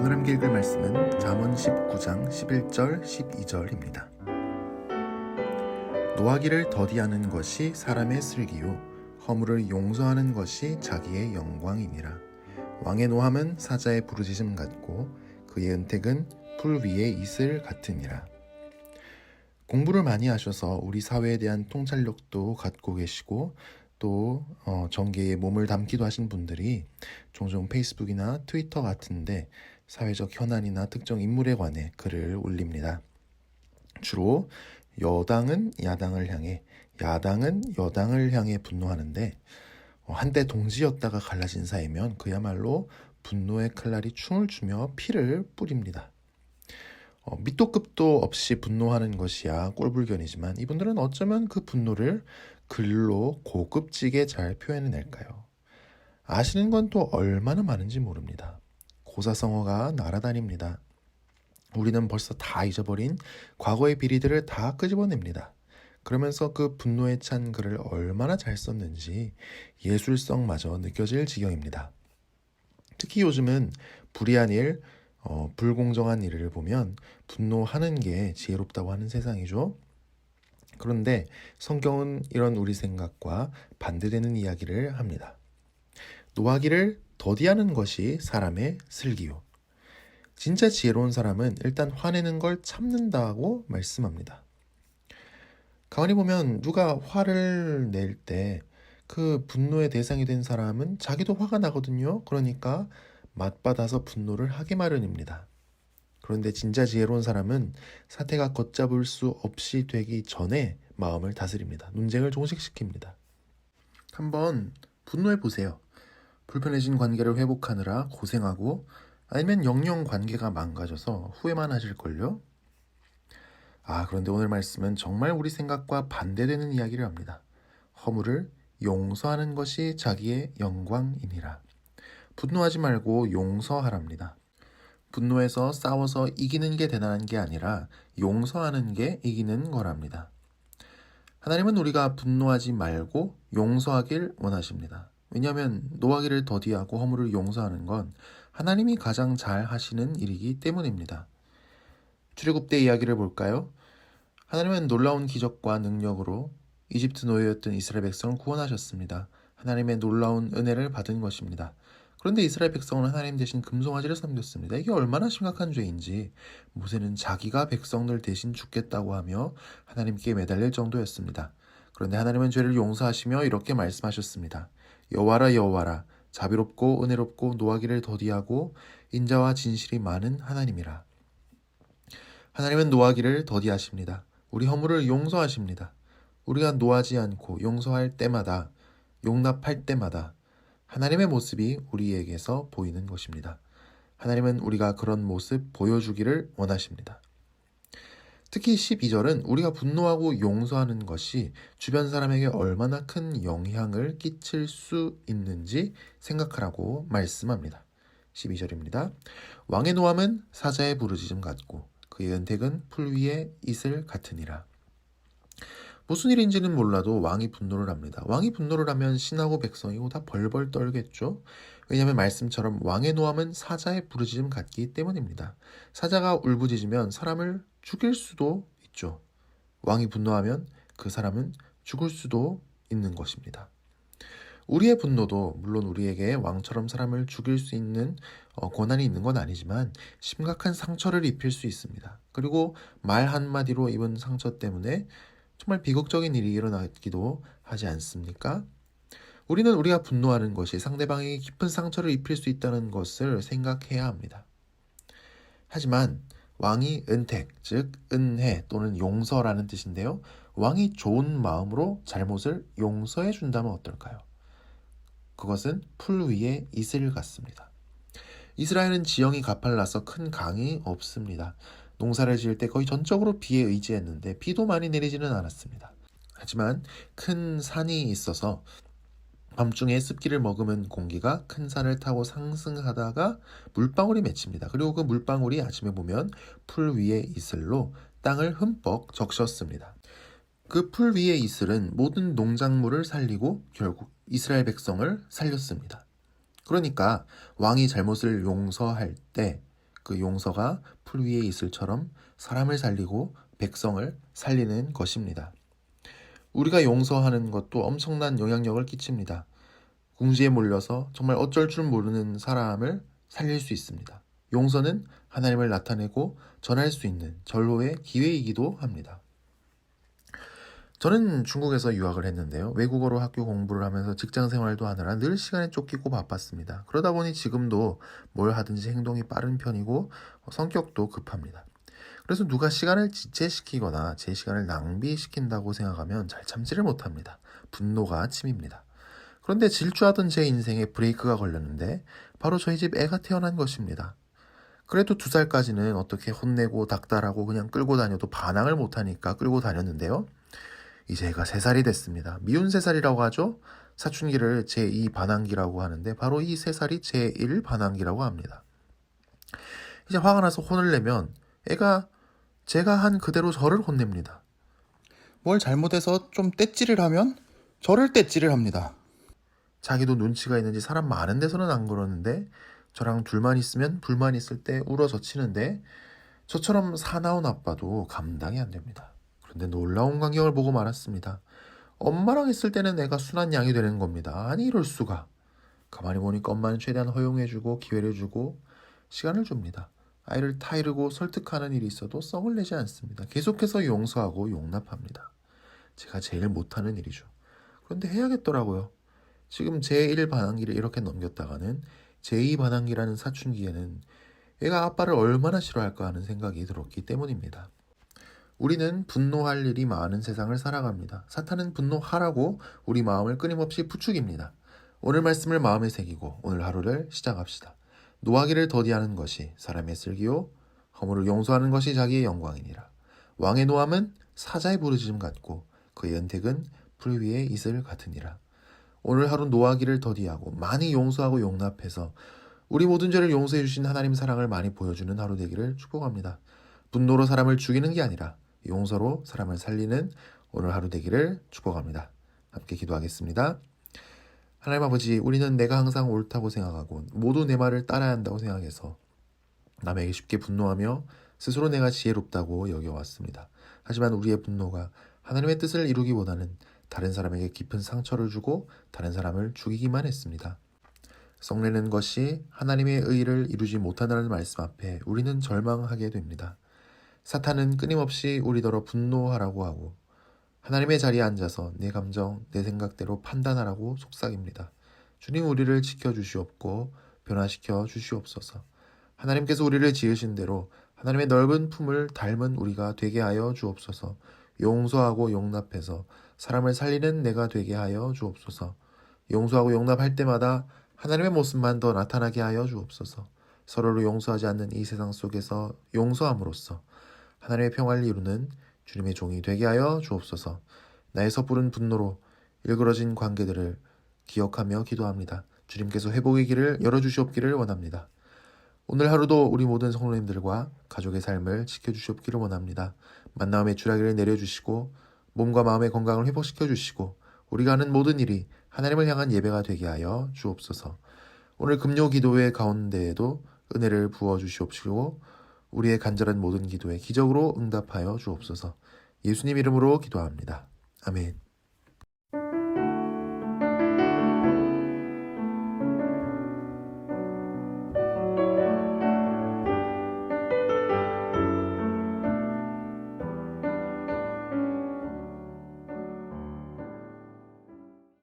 오늘 함께 읽을 말씀은 잠언 19장 11절 12절입니다. 노하기를 더디하는 것이 사람의 슬기요 허물을 용서하는 것이 자기의 영광이니라. 왕의 노함은 사자의 부르짖음 같고 그의 은택은 풀 위의 이슬 같으니라. 공부를 많이 하셔서 우리 사회에 대한 통찰력도 갖고 계시고 또 정계에 몸을 담기도 하신 분들이 종종 페이스북이나 트위터 같은데 사회적 현안이나 특정 인물에 관해 글을 올립니다. 주로 여당은 야당을 향해, 야당은 여당을 향해 분노하는데 한때 동지였다가 갈라진 사이면 그야말로 분노의 칼날이 춤을 추며 피를 뿌립니다. 밑도 끝도 없이 분노하는 것이야 꼴불견이지만 이분들은 어쩌면 그 분노를 글로 고급지게 잘 표현해낼까요? 아시는 건 또 얼마나 많은지 모릅니다. 고사성어가 날아다닙니다. 우리는 벌써 다 잊어버린 과거의 비리들을 다 끄집어냅니다. 그러면서 그 분노에 찬 글을 얼마나 잘 썼는지 예술성마저 느껴질 지경입니다. 특히 요즘은 불의한 일, 불공정한 일을 보면 분노하는 게 지혜롭다고 하는 세상이죠. 그런데 성경은 이런 우리 생각과 반대되는 이야기를 합니다. 노하기를 더디하는 것이 사람의 슬기요. 진짜 지혜로운 사람은 일단 화내는 걸 참는다고 말씀합니다. 가만히 보면 누가 화를 낼 때 그 분노의 대상이 된 사람은 자기도 화가 나거든요. 그러니까 맞받아서 분노를 하기 마련입니다. 그런데 진짜 지혜로운 사람은 사태가 걷잡을 수 없이 되기 전에 마음을 다스립니다. 논쟁을 종식시킵니다. 한번 분노해 보세요. 불편해진 관계를 회복하느라 고생하고 아니면 영영 관계가 망가져서 후회만 하실걸요? 그런데 오늘 말씀은 정말 우리 생각과 반대되는 이야기를 합니다. 허물을 용서하는 것이 자기의 영광이니라. 분노하지 말고 용서하랍니다. 분노해서 싸워서 이기는 게 대단한 게 아니라 용서하는 게 이기는 거랍니다. 하나님은 우리가 분노하지 말고 용서하길 원하십니다. 왜냐하면 노하기를 더디하고 허물을 용서하는 건 하나님이 가장 잘 하시는 일이기 때문입니다. 출애굽 때 이야기를 볼까요? 하나님은 놀라운 기적과 능력으로 이집트 노예였던 이스라엘 백성을 구원하셨습니다. 하나님의 놀라운 은혜를 받은 것입니다. 그런데 이스라엘 백성은 하나님 대신 금송아지를 섬겼습니다. 이게 얼마나 심각한 죄인지 모세는 자기가 백성들 대신 죽겠다고 하며 하나님께 매달릴 정도였습니다. 그런데 하나님은 죄를 용서하시며 이렇게 말씀하셨습니다. 여호와라 여호와라 자비롭고 은혜롭고 노하기를 더디하고 인자와 진실이 많은 하나님이라. 하나님은 노하기를 더디하십니다. 우리 허물을 용서하십니다. 우리가 노하지 않고 용서할 때마다, 용납할 때마다 하나님의 모습이 우리에게서 보이는 것입니다. 하나님은 우리가 그런 모습 보여주기를 원하십니다. 특히 12절은 우리가 분노하고 용서하는 것이 주변 사람에게 얼마나 큰 영향을 끼칠 수 있는지 생각하라고 말씀합니다. 12절입니다. 왕의 노함은 사자의 부르짖음 같고 그의 은택은 풀 위의 이슬 같으니라. 무슨 일인지는 몰라도 왕이 분노를 합니다. 왕이 분노를 하면 신하고 백성이고 다 벌벌 떨겠죠. 왜냐하면 말씀처럼 왕의 노함은 사자의 부르짖음 같기 때문입니다. 사자가 울부짖으면 사람을 죽일 수도 있죠. 왕이 분노하면 그 사람은 죽을 수도 있는 것입니다. 우리의 분노도 물론 우리에게 왕처럼 사람을 죽일 수 있는 권한이 있는 건 아니지만 심각한 상처를 입힐 수 있습니다. 그리고 말 한마디로 입은 상처 때문에 정말 비극적인 일이 일어나기도 하지 않습니까? 우리는 우리가 분노하는 것이 상대방에게 깊은 상처를 입힐 수 있다는 것을 생각해야 합니다. 하지만 왕이 은택, 즉 은혜 또는 용서라는 뜻인데요. 왕이 좋은 마음으로 잘못을 용서해 준다면 어떨까요? 그것은 풀 위에 이슬 같습니다. 이스라엘은 지형이 가팔라서 큰 강이 없습니다. 농사를 지을 때 거의 전적으로 비에 의지했는데 비도 많이 내리지는 않았습니다. 하지만 큰 산이 있어서 밤중에 습기를 머금은 공기가 큰 산을 타고 상승하다가 물방울이 맺힙니다. 그리고 그 물방울이 아침에 보면 풀 위의 이슬로 땅을 흠뻑 적셨습니다. 그 풀 위의 이슬은 모든 농작물을 살리고 결국 이스라엘 백성을 살렸습니다. 그러니까 왕이 잘못을 용서할 때 그 용서가 풀 위에 이슬처럼 사람을 살리고 백성을 살리는 것입니다. 우리가 용서하는 것도 엄청난 영향력을 끼칩니다. 궁지에 몰려서 정말 어쩔 줄 모르는 사람을 살릴 수 있습니다. 용서는 하나님을 나타내고 전할 수 있는 절호의 기회이기도 합니다. 저는 중국에서 유학을 했는데요. 외국어로 학교 공부를 하면서 직장 생활도 하느라 늘 시간에 쫓기고 바빴습니다. 그러다 보니 지금도 뭘 하든지 행동이 빠른 편이고 성격도 급합니다. 그래서 누가 시간을 지체시키거나 제 시간을 낭비시킨다고 생각하면 잘 참지를 못합니다. 분노가 침입니다. 그런데 질주하던 제 인생에 브레이크가 걸렸는데 바로 저희 집 애가 태어난 것입니다. 그래도 2살까지는 어떻게 혼내고 닥달하고 그냥 끌고 다녀도 반항을 못하니까 끌고 다녔는데요. 이제 애가 3살이 됐습니다. 미운 3살이라고 하죠. 사춘기를 제2 반항기라고 하는데 바로 이 3살이 제1 반항기라고 합니다. 이제 화가 나서 혼을 내면 애가 제가 한 그대로 저를 혼냅니다. 뭘 잘못해서 좀 떼찌를 하면 저를 떼찌를 합니다. 자기도 눈치가 있는지 사람 많은 데서는 안 그러는데 저랑 둘만 있으면 불만 있을 때 울어젖히는데 저처럼 사나운 아빠도 감당이 안 됩니다. 그런데 놀라운 광경을 보고 말았습니다. 엄마랑 있을 때는 애가 순한 양이 되는 겁니다. 아니 이럴 수가. 가만히 보니까 엄마는 최대한 허용해주고 기회를 주고 시간을 줍니다. 아이를 타이르고 설득하는 일이 있어도 썩을 내지 않습니다. 계속해서 용서하고 용납합니다. 제가 제일 못하는 일이죠. 그런데 해야겠더라고요. 지금 제1 반항기를 이렇게 넘겼다가는 제2 반항기라는 사춘기에는 애가 아빠를 얼마나 싫어할까 하는 생각이 들었기 때문입니다. 우리는 분노할 일이 많은 세상을 살아갑니다. 사탄은 분노하라고 우리 마음을 끊임없이 부추깁니다. 오늘 말씀을 마음에 새기고 오늘 하루를 시작합시다. 노하기를 더디하는 것이 사람의 슬기요 허물을 용서하는 것이 자기의 영광이니라. 왕의 노함은 사자의 부르짖음 같고 그의 은택은 풀 위의 이슬 같으니라. 오늘 하루 노하기를 더디하고 많이 용서하고 용납해서 우리 모든 죄를 용서해 주신 하나님 사랑을 많이 보여주는 하루 되기를 축복합니다. 분노로 사람을 죽이는 게 아니라 용서로 사람을 살리는 오늘 하루 되기를 축복합니다. 함께 기도하겠습니다. 하나님 아버지, 우리는 내가 항상 옳다고 생각하고 모두 내 말을 따라야 한다고 생각해서 남에게 쉽게 분노하며 스스로 내가 지혜롭다고 여겨왔습니다. 하지만 우리의 분노가 하나님의 뜻을 이루기보다는 다른 사람에게 깊은 상처를 주고 다른 사람을 죽이기만 했습니다. 썩내는 것이 하나님의 의를 이루지 못한다는 말씀 앞에 우리는 절망하게 됩니다. 사탄은 끊임없이 우리더러 분노하라고 하고 하나님의 자리에 앉아서 내 감정, 내 생각대로 판단하라고 속삭입니다. 주님, 우리를 지켜주시옵고 변화시켜 주시옵소서. 하나님께서 우리를 지으신 대로 하나님의 넓은 품을 닮은 우리가 되게 하여 주옵소서. 용서하고 용납해서 사람을 살리는 내가 되게 하여 주옵소서. 용서하고 용납할 때마다 하나님의 모습만 더 나타나게 하여 주옵소서. 서로를 용서하지 않는 이 세상 속에서 용서함으로써 하나님의 평화를 이루는 주님의 종이 되게 하여 주옵소서. 나의 섣부른 분노로 일그러진 관계들을 기억하며 기도합니다. 주님께서 회복의 길을 열어주시옵기를 원합니다. 오늘 하루도 우리 모든 성도님들과 가족의 삶을 지켜주시옵기를 원합니다. 만나움의 주라기를 내려주시고 몸과 마음의 건강을 회복시켜 주시고 우리가 하는 모든 일이 하나님을 향한 예배가 되게 하여 주옵소서. 오늘 금요 기도회 가운데에도 은혜를 부어주시옵시고 우리의 간절한 모든 기도에 기적으로 응답하여 주옵소서. 예수님 이름으로 기도합니다. 아멘.